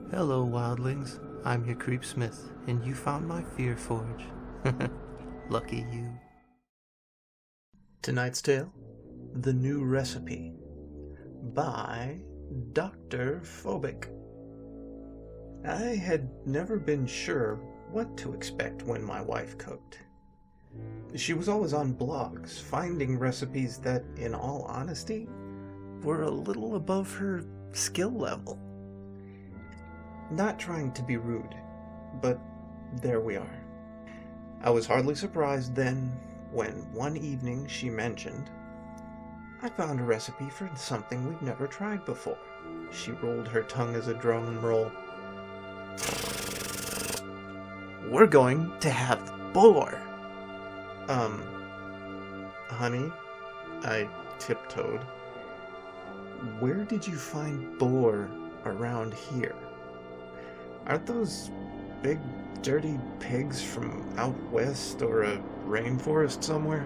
Hello, wildlings. I'm your Creepsmith, and you found my Fear Forge. Lucky you. Tonight's tale, The New Recipe, by DrFobic. I had never been sure what to expect when my wife cooked. She was always on blogs, finding recipes that, in all honesty, were a little above her skill level. Not trying to be rude, but there we are. I was hardly surprised then when one evening she mentioned, "I found a recipe for something we've never tried before." She rolled her tongue as a drum roll. "We're going to have boar." Honey, I tiptoed. "Where did you find boar around here? Aren't those big, dirty pigs from out west or a rainforest somewhere?"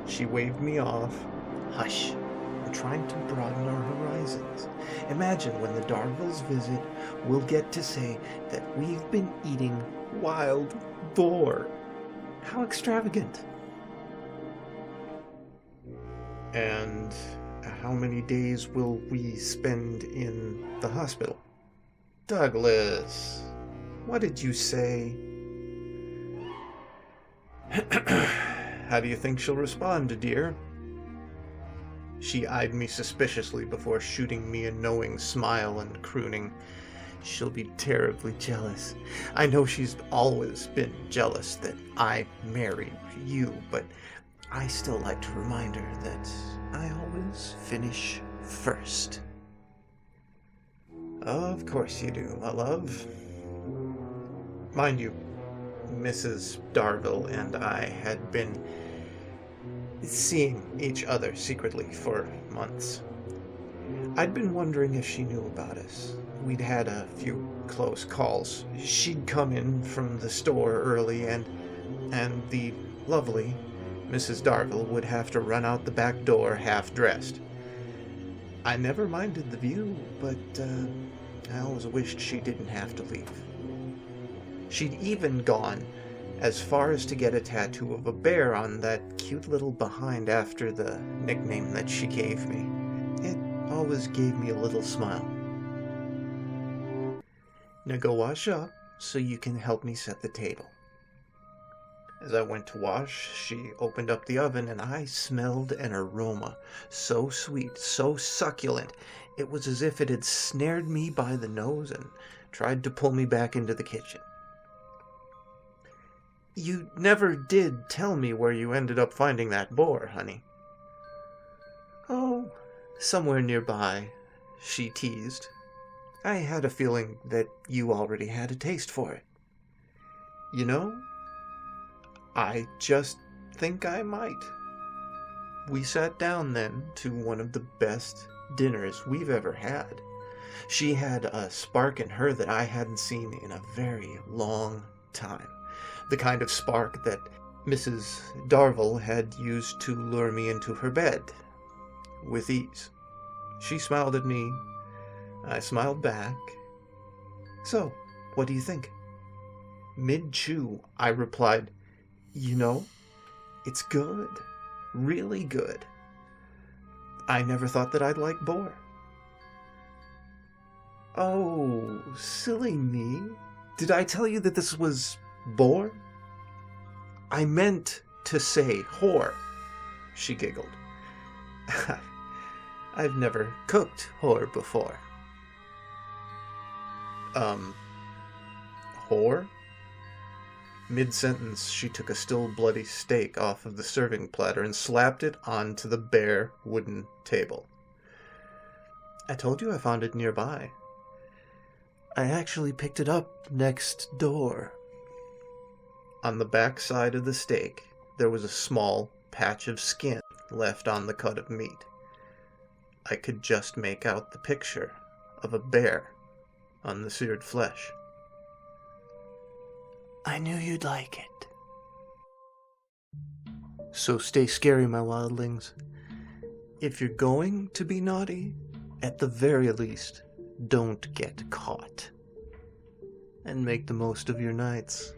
She waved me off. "Hush, we're trying to broaden our horizons. Imagine when the Darvilles visit, we'll get to say that we've been eating wild boar. How extravagant." "And how many days will we spend in the hospital?" "Douglas, what did you say?" "How do you think she'll respond, dear?" She eyed me suspiciously before shooting me a knowing smile and crooning, "She'll be terribly jealous. I know she's always been jealous that I married you, but I still like to remind her that I always finish first." "Of course you do, my love." Mind you, Mrs. Darville and I had been seeing each other secretly for months. I'd been wondering if she knew about us. We'd had a few close calls. She'd come in from the store early, and the lovely Mrs. Darville would have to run out the back door half-dressed. I never minded the view, but I always wished she didn't have to leave. She'd even gone as far as to get a tattoo of a bear on that cute little behind after the nickname that she gave me. It always gave me a little smile. "Now go wash up so you can help me set the table." As I went to wash, she opened up the oven and I smelled an aroma so sweet, so succulent, it was as if it had snared me by the nose and tried to pull me back into the kitchen. "You never did tell me where you ended up finding that boar, honey." "Oh, somewhere nearby," she teased. "I had a feeling that you already had a taste for it." "You know, I just think I might." We sat down then to one of the best dinners we've ever had. She had a spark in her that I hadn't seen in a very long time. The kind of spark that Mrs. Darville had used to lure me into her bed with ease. She smiled at me. I smiled back. "So, what do you think?" Mid-chew, I replied, "You know, it's good. Really good. I never thought that I'd like boar." "Oh, silly me. Did I tell you that this was boar?" "I meant to say whore," she giggled. "I've never cooked whore before." Whore?" Mid-sentence, she took a still bloody steak off of the serving platter and slapped it onto the bare wooden table. "I told you I found it nearby. I actually picked it up next door." On the back side of the steak, there was a small patch of skin left on the cut of meat. I could just make out the picture of a bear on the seared flesh. "I knew you'd like it." So stay scary, my wildlings. If you're going to be naughty, at the very least, don't get caught. And make the most of your nights.